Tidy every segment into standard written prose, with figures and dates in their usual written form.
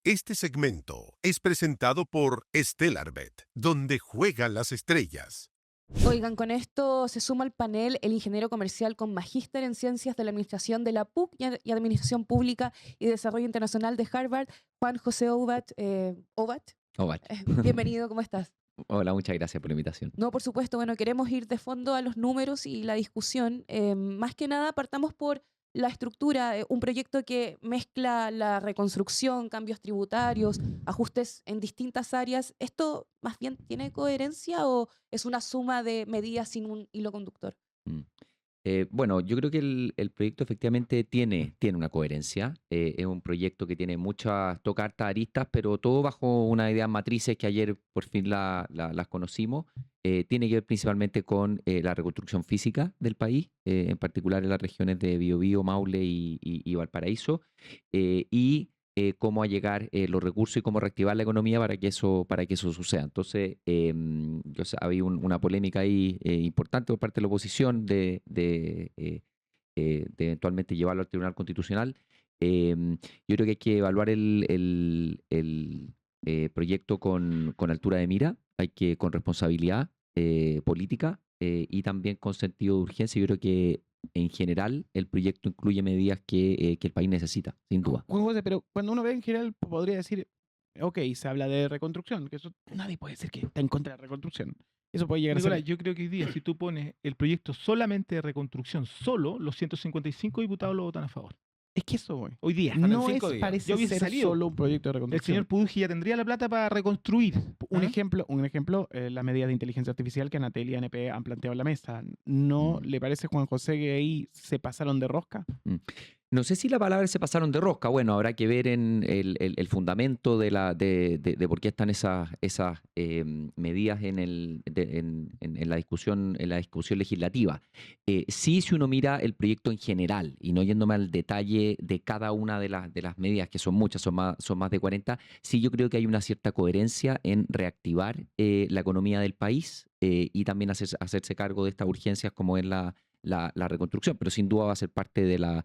Este segmento es presentado por Stellarbet, donde juegan las estrellas. Oigan, con esto se suma al panel el ingeniero comercial con magíster en Ciencias de la Administración de la PUC y Administración Pública y Desarrollo Internacional de Harvard, Juan José Obat. Obat. Oh, vale. Bienvenido, ¿cómo estás? Hola, muchas gracias por la invitación. No, por supuesto, bueno, queremos ir de fondo a los números y la discusión. Más que nada, partamos por la estructura, un proyecto que mezcla la reconstrucción, cambios tributarios, ajustes en distintas áreas. ¿Esto más bien tiene coherencia o es una suma de medidas sin un hilo conductor? Mm. Bueno, yo creo que el proyecto efectivamente tiene una coherencia. Es un proyecto que tiene toca hartas aristas, pero todo bajo unas ideas matrices que ayer por fin las conocimos. Tiene que ver principalmente con la reconstrucción física del país, en particular en las regiones de Biobío, Maule y Valparaíso, y cómo allegar los recursos y cómo reactivar la economía para que eso suceda. Entonces, había una polémica ahí importante por parte de la oposición de eventualmente llevarlo al Tribunal Constitucional. Yo creo que hay que evaluar el proyecto con altura de mira, con responsabilidad política y también con sentido de urgencia. Yo creo que en general el proyecto incluye medidas que el país necesita, sin duda. Juan José, pero cuando uno ve en general, podría decir, ok, se habla de reconstrucción, que eso nadie puede decir que está en contra de la reconstrucción. Eso puede llegar a Nicolás, ser. yo creo que hoy día, si tú pones el proyecto solamente de reconstrucción, solo los 155 diputados lo votan a favor. Es que eso, güey. Hoy día. Faltan No 5 es, días. parece Ya hubiese ser salido. solo un proyecto de El reconstrucción. señor Pudugi ya tendría la plata para reconstruir. Un ¿Ah? ejemplo, las medidas de inteligencia artificial que Anatel y ANP han planteado en la mesa. ¿No le parece, Juan José, que ahí se pasaron de rosca? Mm. No sé si la palabra se pasaron de rosca. Bueno, habrá que ver en el fundamento de por qué están esas medidas en la discusión legislativa. Sí, si uno mira el proyecto en general y no yéndome al detalle de cada una de las medidas, que son muchas, son más de 40, sí yo creo que hay una cierta coherencia en reactivar la economía del país y también hacerse cargo de estas urgencias como es la reconstrucción, pero sin duda va a ser parte de la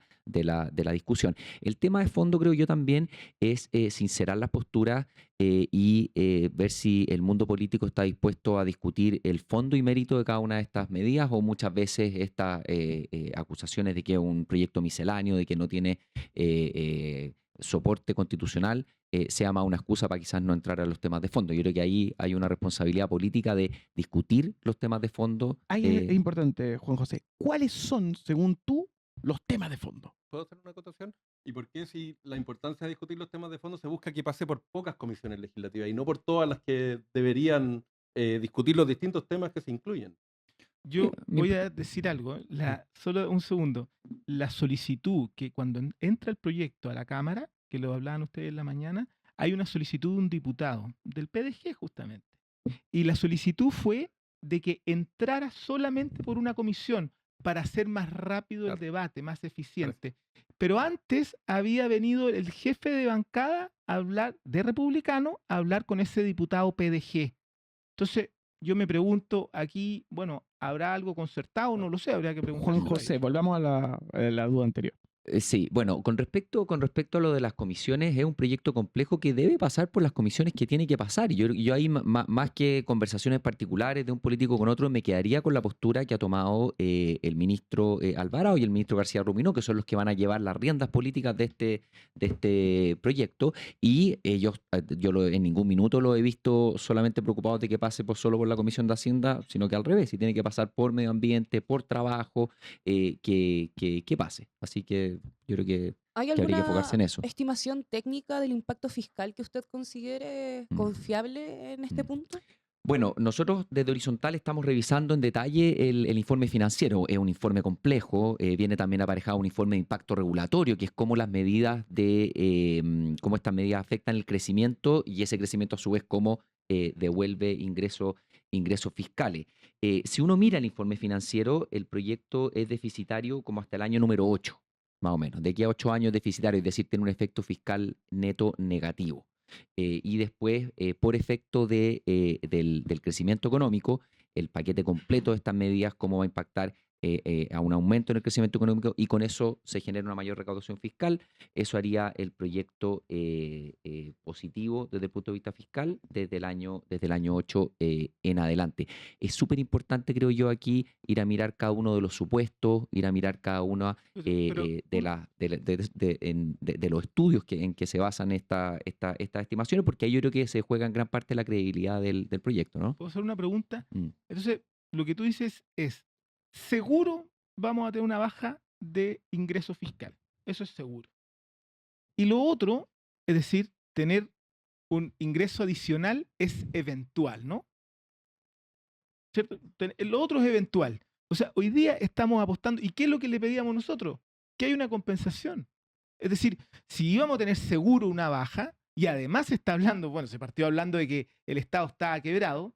discusión. El tema de fondo, creo yo también, es sincerar las posturas y ver si el mundo político está dispuesto a discutir el fondo y mérito de cada una de estas medidas o muchas veces estas acusaciones de que es un proyecto misceláneo, de que no tiene soporte constitucional, sea más una excusa para quizás no entrar a los temas de fondo. Yo creo que ahí hay una responsabilidad política de discutir los temas de fondo. Ahí es importante, Juan José. ¿Cuáles son, según tú, los temas de fondo? ¿Puedo hacer una acotación? ¿Y por qué si la importancia de discutir los temas de fondo se busca que pase por pocas comisiones legislativas y no por todas las que deberían discutir los distintos temas que se incluyen? Yo mi- voy a decir algo, solo un segundo. La solicitud que cuando entra el proyecto a la Cámara, que lo hablaban ustedes en la mañana, hay una solicitud de un diputado, del PDG justamente. Y la solicitud fue de que entrara solamente por una comisión para hacer más rápido el Claro. debate, más eficiente. Pero antes había venido el jefe de bancada a hablar, de republicano, a hablar con ese diputado PDG. Entonces, yo me pregunto aquí, bueno, ¿habrá algo concertado? No lo sé, habría que preguntar. Juan José, volvamos a la duda anterior. Sí, bueno, con respecto a lo de las comisiones, es un proyecto complejo que debe pasar por las comisiones que tiene que pasar. Y yo ahí, más que conversaciones particulares de un político con otro, me quedaría con la postura que ha tomado el ministro Alvarado y el ministro García Ruminó, que son los que van a llevar las riendas políticas de este proyecto. Y ellos, en ningún minuto lo he visto solamente preocupados de que pase solo por la Comisión de Hacienda, sino que al revés, si tiene que pasar por medio ambiente, por trabajo, que pase. Así que yo creo que ¿Hay habría que alguna enfocarse en eso. estimación técnica del impacto fiscal que usted considere Mm. confiable en este Mm. punto? Bueno, nosotros desde Horizontal estamos revisando en detalle el informe financiero. Es un informe complejo, viene también aparejado un informe de impacto regulatorio, que es cómo cómo estas medidas afectan el crecimiento y ese crecimiento a su vez cómo devuelve ingresos fiscales. Si uno mira el informe financiero, el proyecto es deficitario como hasta el año número 8, más o menos. De aquí a 8 años deficitario, es decir, tiene un efecto fiscal neto negativo. Y después, por efecto del crecimiento económico, el paquete completo de estas medidas, cómo va a impactar a un aumento en el crecimiento económico y con eso se genera una mayor recaudación fiscal. Eso haría el proyecto positivo desde el punto de vista fiscal desde el año 8 en adelante. Es súper importante, creo yo, aquí ir a mirar cada uno de los supuestos, ir a mirar cada uno Pero de los estudios en que se basan estas estimaciones, porque ahí yo creo que se juega en gran parte la credibilidad del proyecto, ¿no? ¿puedo hacer una pregunta? Mm. Entonces, lo que tú dices es, seguro vamos a tener una baja de ingreso fiscal. Eso es seguro. Y lo otro, es decir, tener un ingreso adicional es eventual, ¿no? ¿Cierto? Lo otro es eventual. O sea, hoy día estamos apostando. ¿Y qué es lo que le pedíamos nosotros? Que hay una compensación. Es decir, si íbamos a tener seguro una baja, y además se está hablando, bueno, se partió hablando de que el Estado está quebrado,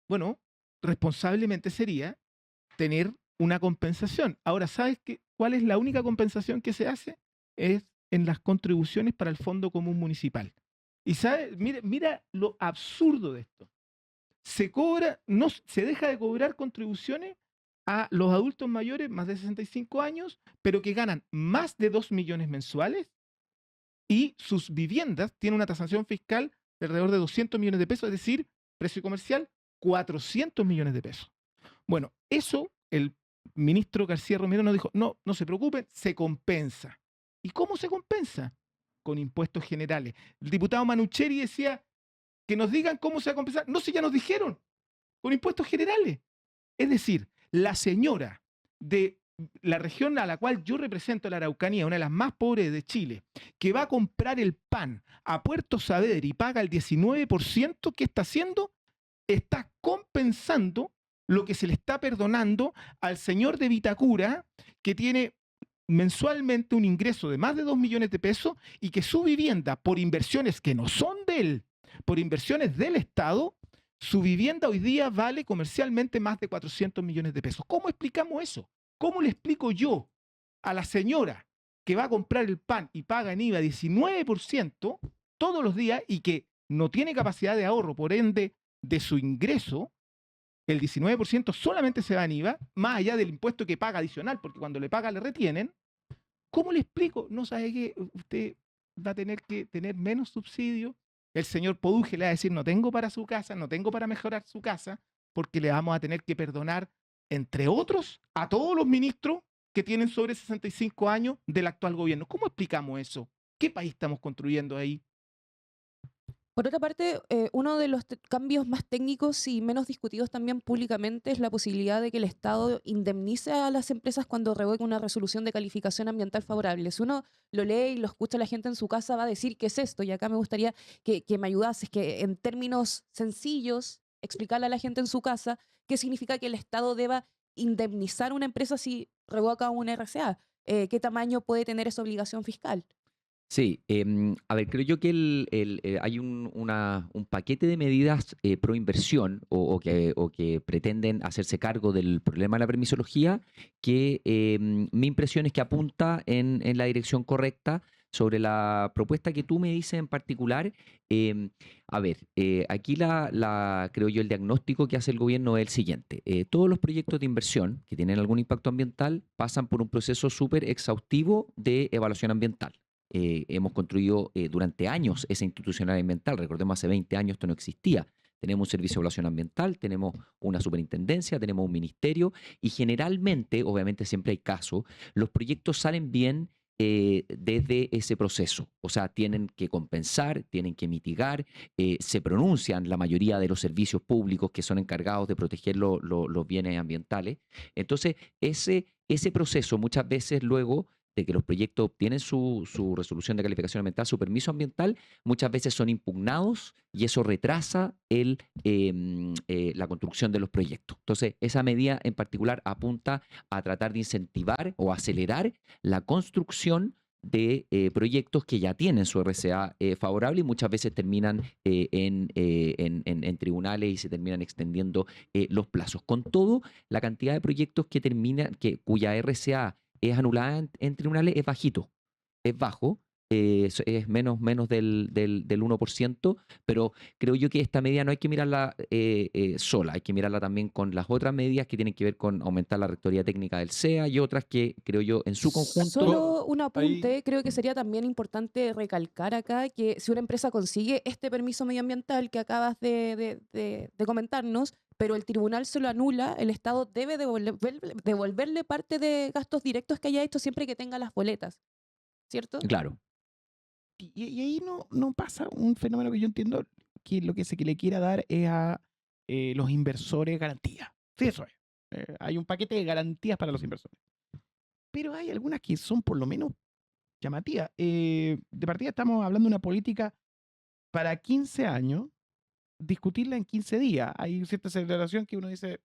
bueno, responsablemente sería tener una compensación. Ahora, ¿sabes cuál es la única compensación que se hace? Es en las contribuciones para el Fondo Común Municipal. Y ¿sabes? Mira lo absurdo de esto. Se deja de cobrar contribuciones a los adultos mayores más de 65 años, pero que ganan más de 2 millones mensuales y sus viviendas tienen una tasación fiscal de alrededor de 200 millones de pesos, es decir, precio comercial 400 millones de pesos. Bueno, eso el ministro García Romero nos dijo, no se preocupen, se compensa. ¿Y cómo se compensa? Con impuestos generales. El diputado Manucheri decía que nos digan cómo se va a compensar. No, si ya nos dijeron, con impuestos generales. Es decir, la señora de la región a la cual yo represento, la Araucanía, una de las más pobres de Chile, que va a comprar el pan a Puerto Saavedra y paga el 19%, ¿qué está haciendo? Está compensando lo que se le está perdonando al señor de Vitacura, que tiene mensualmente un ingreso de más de 2 millones de pesos y que su vivienda, por inversiones que no son de él, por inversiones del Estado, su vivienda hoy día vale comercialmente más de 400 millones de pesos. ¿Cómo explicamos eso? ¿Cómo le explico yo a la señora que va a comprar el pan y paga en IVA 19% todos los días y que no tiene capacidad de ahorro, por ende, de su ingreso, el 19% solamente se va en IVA, más allá del impuesto que paga adicional, porque cuando le paga le retienen? ¿Cómo le explico? No sabe que usted va a tener que tener menos subsidio. El señor Poduje le va a decir, no tengo para su casa, no tengo para mejorar su casa, porque le vamos a tener que perdonar, entre otros, a todos los ministros que tienen sobre 65 años del actual gobierno. ¿Cómo explicamos eso? ¿Qué país estamos construyendo ahí? Por otra parte, uno de los cambios más técnicos y menos discutidos también públicamente es la posibilidad de que el Estado indemnice a las empresas cuando revoque una resolución de calificación ambiental favorable. Si uno lo lee y lo escucha la gente en su casa, va a decir qué es esto. Y acá me gustaría que me ayudases, que en términos sencillos, explicarle a la gente en su casa qué significa que el Estado deba indemnizar a una empresa si revoca un RCA. ¿Qué tamaño puede tener esa obligación fiscal? Sí, a ver, creo yo que hay un paquete de medidas pro inversión o que pretenden hacerse cargo del problema de la permisología que mi impresión es que apunta en la dirección correcta. Sobre la propuesta que tú me dices en particular, a ver, aquí creo yo el diagnóstico que hace el gobierno es el siguiente. Todos los proyectos de inversión que tienen algún impacto ambiental pasan por un proceso súper exhaustivo de evaluación ambiental. Hemos construido durante años esa institucionalidad ambiental. Recordemos, hace 20 años esto no existía. Tenemos un servicio de evaluación ambiental, tenemos una superintendencia, tenemos un ministerio y generalmente, obviamente siempre hay casos, los proyectos salen bien desde ese proceso. O sea, tienen que compensar, tienen que mitigar, se pronuncian la mayoría de los servicios públicos que son encargados de proteger los bienes ambientales. Entonces, ese proceso muchas veces luego de que los proyectos obtienen su resolución de calificación ambiental, su permiso ambiental, muchas veces son impugnados y eso retrasa la construcción de los proyectos. Entonces, esa medida en particular apunta a tratar de incentivar o acelerar la construcción de proyectos que ya tienen su RCA favorable y muchas veces terminan en tribunales y se terminan extendiendo los plazos. Con todo, la cantidad de proyectos cuya RCA es anulada en tribunales es bajito, es bajo, es menos del 1%, pero creo yo que esta medida no hay que mirarla sola, hay que mirarla también con las otras medidas que tienen que ver con aumentar la rectoría técnica del SEA y otras que creo yo en su conjunto... Solo un Ahí, apunte, creo que sería también importante recalcar acá que si una empresa consigue este permiso medioambiental que acabas de comentarnos, pero el tribunal se lo anula, el Estado debe devolverle parte de gastos directos que haya hecho siempre que tenga las boletas, ¿cierto? Claro, Y ahí no pasa un fenómeno que yo entiendo que lo que se le quiera dar es a los inversores garantía. Sí, eso es. Hay un paquete de garantías para los inversores. Pero hay algunas que son por lo menos llamativas. De partida estamos hablando de una política para 15 años, discutirla en 15 días. Hay cierta aceleración que uno dice,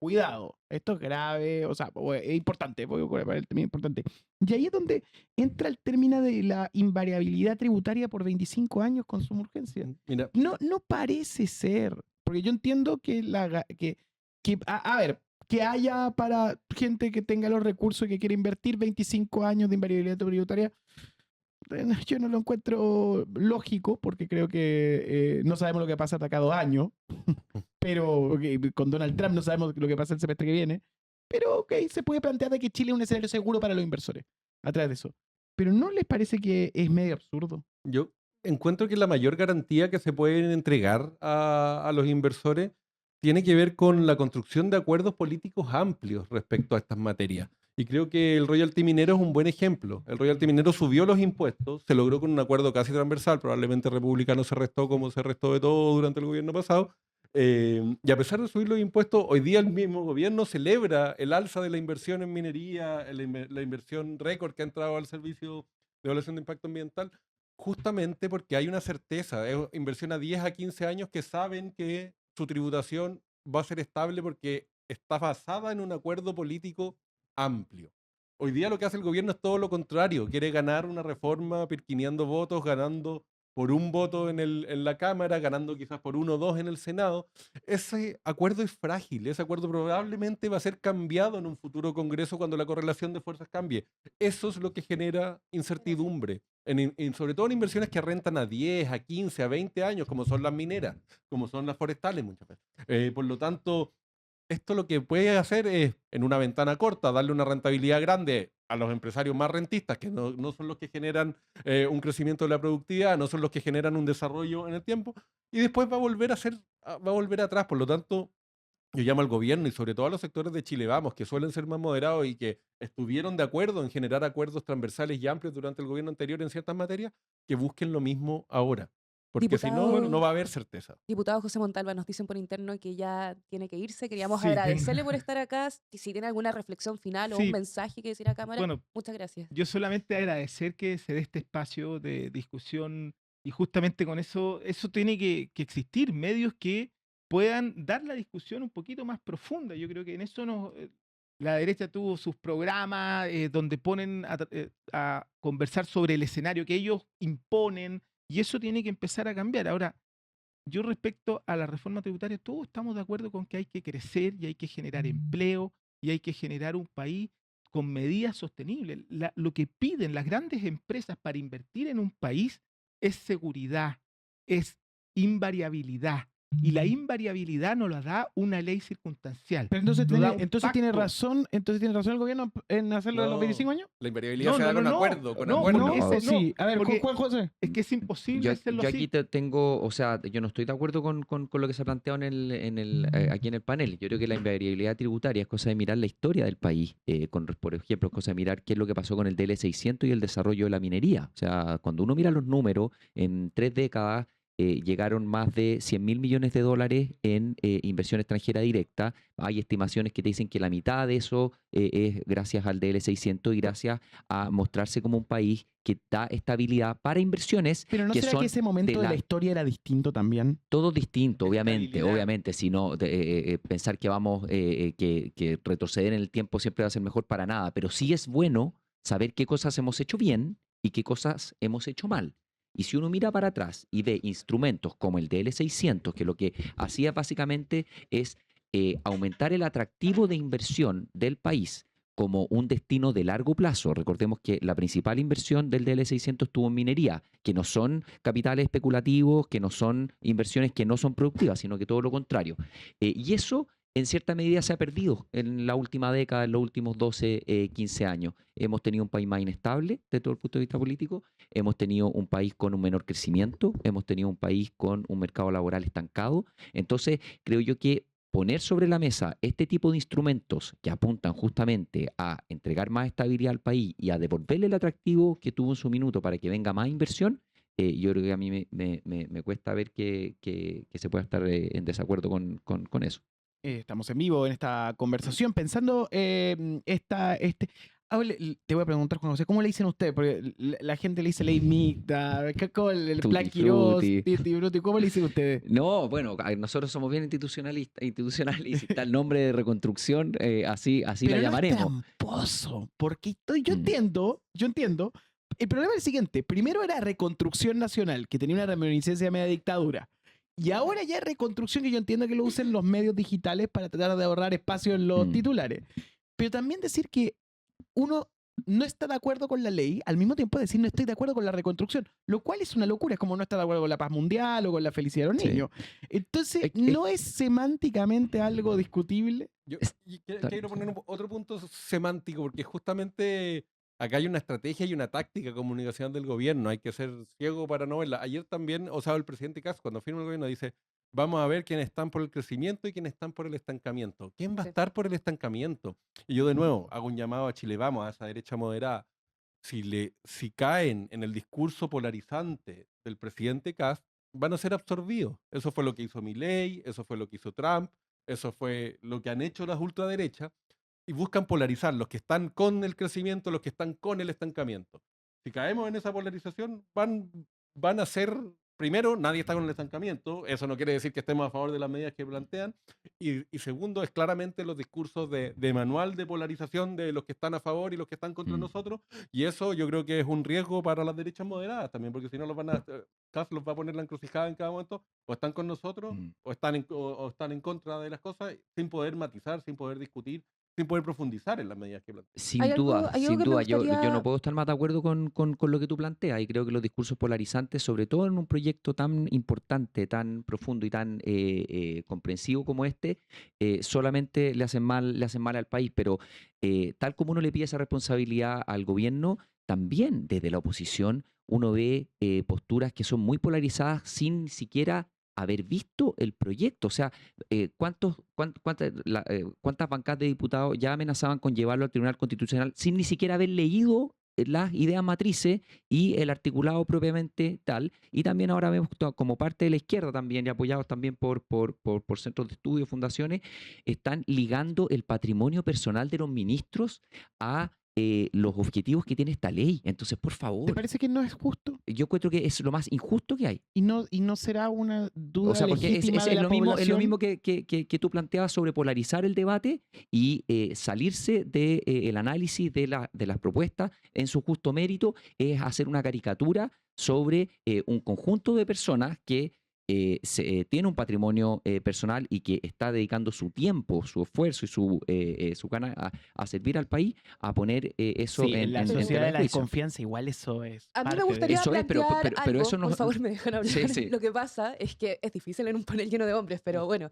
cuidado, esto es grave, o sea, es importante, voy a ocupar el término importante. Y ahí es donde entra el término de la invariabilidad tributaria por 25 años con suma urgencia. mira, No parece ser, porque yo entiendo que a ver, que haya para gente que tenga los recursos y que quiera invertir 25 años de invariabilidad tributaria, yo no lo encuentro lógico, porque creo que no sabemos lo que pasa hasta cada 2 años, pero con Donald Trump no sabemos lo que pasa el semestre que viene, pero ok, se puede plantear de que Chile es un escenario seguro para los inversores, a través de eso. Pero ¿no les parece que es medio absurdo? yo encuentro que la mayor garantía que se pueden entregar a los inversores tiene que ver con la construcción de acuerdos políticos amplios respecto a estas materias. Y creo que el royalty minero es un buen ejemplo. El royalty minero subió los impuestos, se logró con un acuerdo casi transversal, probablemente republicano se restó como se restó de todo durante el gobierno pasado. Y a pesar de subir los impuestos, hoy día el mismo gobierno celebra el alza de la inversión en minería, la inversión récord que ha entrado al servicio de evaluación de impacto ambiental, justamente porque hay una certeza, es inversión a 10 a 15 años que saben que su tributación va a ser estable porque está basada en un acuerdo político amplio. Hoy día lo que hace el gobierno es todo lo contrario, quiere ganar una reforma pirquineando votos, ganando por un voto en la Cámara, ganando quizás por 1 o 2 en el Senado. Ese acuerdo es frágil, ese acuerdo probablemente va a ser cambiado en un futuro Congreso cuando la correlación de fuerzas cambie. Eso es lo que genera incertidumbre, sobre todo en inversiones que rentan a 10, a 15, a 20 años, como son las mineras, como son las forestales muchas veces. Por lo tanto, esto lo que puede hacer es, en una ventana corta, darle una rentabilidad grande a los empresarios más rentistas, que no son los que generan un crecimiento de la productividad, no son los que generan un desarrollo en el tiempo, y después va a volver va a volver atrás. Por lo tanto, yo llamo al gobierno y sobre todo a los sectores de Chile Vamos, que suelen ser más moderados y que estuvieron de acuerdo en generar acuerdos transversales y amplios durante el gobierno anterior en ciertas materias, que busquen lo mismo ahora. Porque si no, no va a haber certeza. Diputado José Montalva, nos dicen por interno que ya tiene que irse. Queríamos Sí, agradecerle por estar acá. Si tiene alguna reflexión final o Sí. un mensaje que decir a cámara, Bueno, muchas gracias. yo solamente agradecer que se dé este espacio de discusión y justamente con eso tiene que existir medios que puedan dar la discusión un poquito más profunda. Yo creo que en eso la derecha tuvo sus programas donde ponen a conversar sobre el escenario que ellos imponen y eso tiene que empezar a cambiar. Ahora, yo respecto a la reforma tributaria, todos estamos de acuerdo con que hay que crecer y hay que generar empleo y hay que generar un país con medidas sostenibles. Lo que piden las grandes empresas para invertir en un país es seguridad, es invariabilidad. Y la invariabilidad nos la da una ley circunstancial. Pero entonces Nos da un tiene pacto. razón el gobierno en hacerlo de los 25 años. La invariabilidad No, se da no, con no, acuerdo, con no, acuerdo. porque ese no, Sí, a ver, porque Juan José. es que es imposible Yo hacerlo aquí así. tengo, o sea, yo no estoy de acuerdo con lo que se ha planteado aquí en el panel. Yo creo que la invariabilidad tributaria es cosa de mirar la historia del país. Por ejemplo, es cosa de mirar qué es lo que pasó con el DL600 y el desarrollo de la minería. O sea, cuando uno mira los números, en 3 décadas llegaron más de 100.000 millones de dólares en inversión extranjera directa. Hay estimaciones que te dicen que la mitad de eso es gracias al DL600 y gracias a mostrarse como un país que da estabilidad para inversiones. Pero ¿no que será son que ese momento de la historia era distinto también? todo distinto, Estabilidad. obviamente, si no pensar que vamos, que retroceder en el tiempo siempre va a ser mejor para nada, pero sí es bueno saber qué cosas hemos hecho bien y qué cosas hemos hecho mal. Y si uno mira para atrás y ve instrumentos como el DL600, que lo que hacía básicamente es aumentar el atractivo de inversión del país como un destino de largo plazo. Recordemos que la principal inversión del DL600 estuvo en minería, que no son capitales especulativos, que no son inversiones que no son productivas, sino que todo lo contrario. Y eso en cierta medida se ha perdido en la última década, en los últimos 12, 15 años. Hemos tenido un país más inestable desde todo el punto de vista político, hemos tenido un país con un menor crecimiento, hemos tenido un país con un mercado laboral estancado. Entonces, creo yo que poner sobre la mesa este tipo de instrumentos que apuntan justamente a entregar más estabilidad al país y a devolverle el atractivo que tuvo en su minuto para que venga más inversión, yo creo que a mí me cuesta ver que se pueda estar en desacuerdo con eso. Estamos en vivo en esta conversación pensando te voy a preguntar, Juan José, ¿cómo le dicen ustedes? Porque la gente le dice ley mixta, el Tutti Plan Quirós, frutti. Tutti Frutti, ¿cómo le dicen ustedes? No, bueno, nosotros somos bien institucionales y si está el nombre de reconstrucción, así la Pero no es llamaremos. tramposo, porque yo Mm. entiendo. El problema es el siguiente. Primero era Reconstrucción Nacional, que tenía una reminiscencia media dictadura. Y ahora ya es Reconstrucción, que yo entiendo que lo usen los medios digitales para tratar de ahorrar espacio en los Mm. titulares. Pero también decir que uno no está de acuerdo con la ley, al mismo tiempo decir no estoy de acuerdo con la reconstrucción, lo cual es una locura, es como no estar de acuerdo con la paz mundial o con la felicidad de los Sí. niños. Entonces, Es- ¿no es semánticamente algo discutible? Quiero poner otro punto semántico, porque justamente acá hay una estrategia y una táctica comunicacional del gobierno. Hay que ser ciego para no verla. Ayer también, o sea, el presidente Kast, cuando firma el gobierno, dice: vamos a ver quiénes están por el crecimiento y quiénes están por el estancamiento. ¿Quién va a Sí. estar por el estancamiento? Y yo de nuevo hago un llamado a Chile Vamos, a esa derecha moderada. Si caen en el discurso polarizante del presidente Kast, van a ser absorbidos. Eso fue lo que hizo Milei, eso fue lo que hizo Trump, eso fue lo que han hecho las ultraderechas, y buscan polarizar los que están con el crecimiento, los que están con el estancamiento. Si caemos en esa polarización, van a ser, primero, nadie está con el estancamiento, eso no quiere decir que estemos a favor de las medidas que plantean, y segundo, es claramente los discursos de manual de polarización de los que están a favor y los que están contra Mm. nosotros, y eso yo creo que es un riesgo para las derechas moderadas también, porque si no Kast los va a poner la encrucijada en cada momento, o están con nosotros, Mm. o están en contra de las cosas, sin poder matizar, sin poder discutir, sin poder profundizar en las medidas que plantean. Sin Hay duda, algo sin que me duda. Yo no gustaría. puedo estar más de acuerdo con lo que tú planteas y creo que los discursos polarizantes, sobre todo en un proyecto tan importante, tan profundo y tan comprensivo como este, solamente le hacen mal al país. Pero tal como uno le pide esa responsabilidad al gobierno, también desde la oposición uno ve posturas que son muy polarizadas sin siquiera haber visto el proyecto. O sea, ¿cuántas bancadas de diputados ya amenazaban con llevarlo al Tribunal Constitucional sin ni siquiera haber leído las ideas matrices y el articulado propiamente tal? Y también ahora vemos como parte de la izquierda también, y apoyados también por centros de estudio, fundaciones, están ligando el patrimonio personal de los ministros a los objetivos que tiene esta ley. Entonces, por ¿Te favor, parece que no es justo? yo encuentro que es lo más injusto que hay. ¿Y no será una duda O sea, porque legítima de la lo mismo población? que tú planteabas sobre polarizar el debate y salirse del análisis de las propuestas en su justo mérito, es hacer una caricatura sobre un conjunto de personas que tiene un patrimonio personal y que está dedicando su tiempo, su esfuerzo y su gana a servir al país, a poner eso Sí, en la en sociedad tela de la juicio. desconfianza igual eso es A mí me parte de gustaría Eso es, pero plantear pero algo, eso no- por favor, me dejan hablar. Sí, sí. Lo que pasa es que es difícil en un panel lleno de hombres, pero bueno.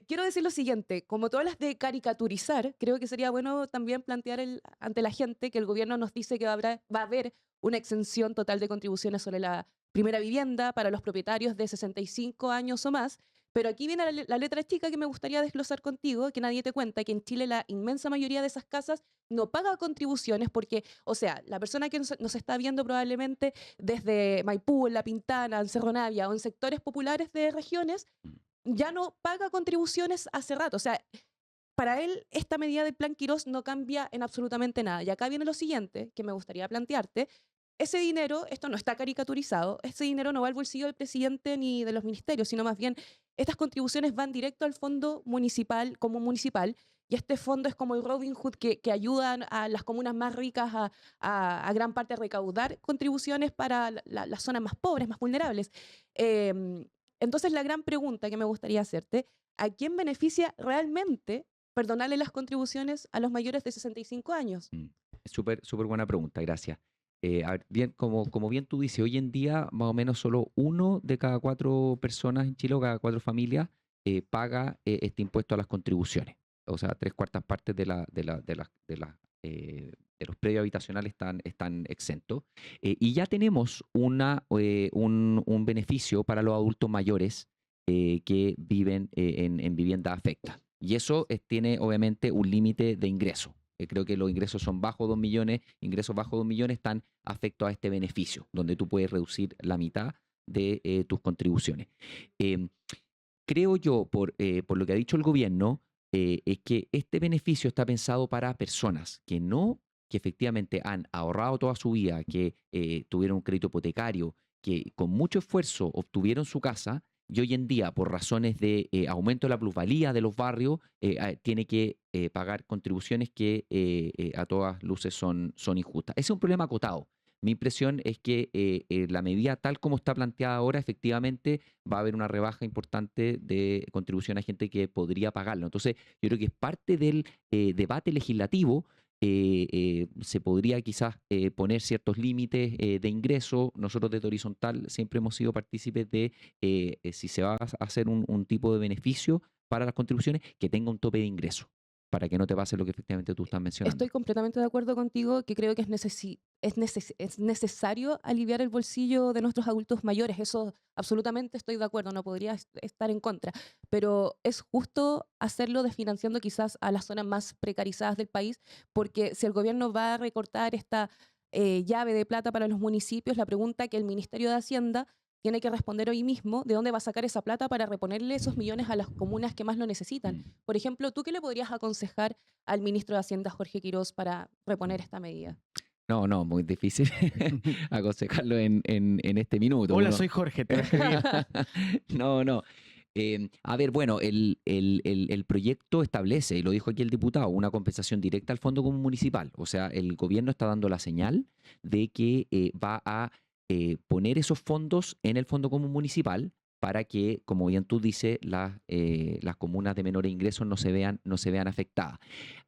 Quiero decir lo siguiente, como tú hablas de caricaturizar, creo que sería bueno también plantear ante la gente que el gobierno nos dice que va a haber una exención total de contribuciones sobre la primera vivienda para los propietarios de 65 años o más. Pero aquí viene la letra chica que me gustaría desglosar contigo, que nadie te cuenta, que en Chile la inmensa mayoría de esas casas no paga contribuciones porque, o sea, la persona que nos está viendo probablemente desde Maipú, en La Pintana, en Cerro Navia o en sectores populares de regiones, ya no paga contribuciones hace rato. O sea, para él esta medida del Plan Quirós no cambia en absolutamente nada. Y acá viene lo siguiente que me gustaría plantearte. Ese dinero, esto no está caricaturizado, ese dinero no va al bolsillo del presidente ni de los ministerios, sino más bien estas contribuciones van directo al fondo municipal, como municipal, y este fondo es como el Robin Hood que ayudan a las comunas más ricas a gran parte a recaudar contribuciones para las zonas más pobres, más vulnerables. Entonces la gran pregunta que me gustaría hacerte, ¿a quién beneficia realmente perdonarle las contribuciones a los mayores de 65 años? Súper buena pregunta, gracias. A ver, bien, como bien tú dices, hoy en día más o menos solo 1 de cada 4 personas en Chile o cada 4 familias paga este impuesto a las contribuciones. O sea, 3/4 partes de los predios habitacionales están exentos. Y ya tenemos un beneficio para los adultos mayores que viven en vivienda afecta. Y eso tiene obviamente un límite de ingreso. Creo que los ingresos son bajo 2 millones, ingresos bajo 2 millones están afectos a este beneficio, donde tú puedes reducir la mitad de tus contribuciones. Creo yo, por lo que ha dicho el gobierno, es que este beneficio está pensado para personas que efectivamente han ahorrado toda su vida, que tuvieron un crédito hipotecario, que con mucho esfuerzo obtuvieron su casa y hoy en día, por razones de aumento de la plusvalía de los barrios, tiene que pagar contribuciones que a todas luces son injustas. Ese es un problema acotado. Mi impresión es que la medida tal como está planteada ahora, efectivamente va a haber una rebaja importante de contribución a gente que podría pagarlo. Entonces, yo creo que es parte del debate legislativo. Se podría quizás poner ciertos límites de ingreso. Nosotros desde Horizontal siempre hemos sido partícipes de si se va a hacer un tipo de beneficio para las contribuciones, que tenga un tope de ingreso, para que no te pase lo que efectivamente tú estás mencionando. Estoy completamente de acuerdo contigo, que creo que es necesario aliviar el bolsillo de nuestros adultos mayores. Eso absolutamente estoy de acuerdo, no podría estar en contra. Pero es justo hacerlo desfinanciando quizás a las zonas más precarizadas del país, porque si el gobierno va a recortar esta llave de plata para los municipios, la pregunta que el Ministerio de Hacienda tiene que responder hoy mismo, ¿de dónde va a sacar esa plata para reponerle esos millones a las comunas que más lo necesitan? Por ejemplo, ¿tú qué le podrías aconsejar al ministro de Hacienda, Jorge Quirós, para reponer esta medida? No, muy difícil aconsejarlo en este minuto. Hola, soy Jorge. Te No. A ver, bueno, el proyecto establece, y lo dijo aquí el diputado, una compensación directa al Fondo Común Municipal. O sea, el gobierno está dando la señal de que va a poner esos fondos en el Fondo Común Municipal para que, como bien tú dices, las comunas de menores ingresos no se vean afectadas.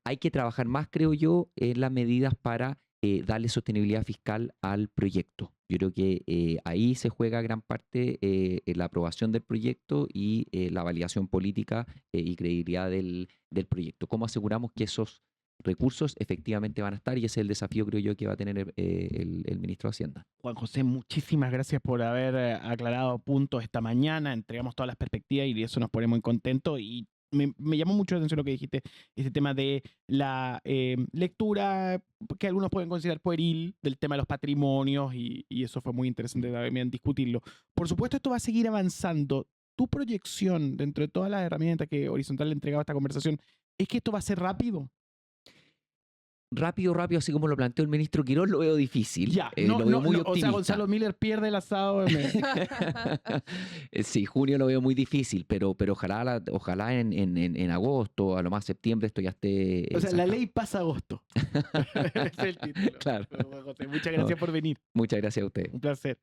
Hay que trabajar más, creo yo, en las medidas para darle sostenibilidad fiscal al proyecto. Yo creo que ahí se juega gran parte en la aprobación del proyecto y la validación política y credibilidad del proyecto. ¿Cómo aseguramos que esos recursos efectivamente van a estar? Y ese es el desafío, creo yo, que va a tener el ministro de Hacienda. Juan José, muchísimas gracias por haber aclarado puntos esta mañana. Entregamos todas las perspectivas y de eso nos ponemos muy contentos. Y me llamó mucho la atención lo que dijiste, ese tema de la lectura que algunos pueden considerar pueril del tema de los patrimonios y eso fue muy interesante también discutirlo. Por supuesto, esto va a seguir avanzando. Tu proyección dentro de todas las herramientas que Horizontal le ha entregado a esta conversación es que esto va a ser rápido. Rápido, así como lo planteó el ministro Quirós, lo veo difícil. Ya, lo veo muy optimista. O sea, Gonzalo Miller pierde el asado. Sí, junio lo veo muy difícil, pero ojalá en agosto, a lo más septiembre, esto ya esté. O sea, la ley pasa agosto. Ese es el título. Claro. Pero, José, muchas gracias por venir. Muchas gracias a usted. Un placer.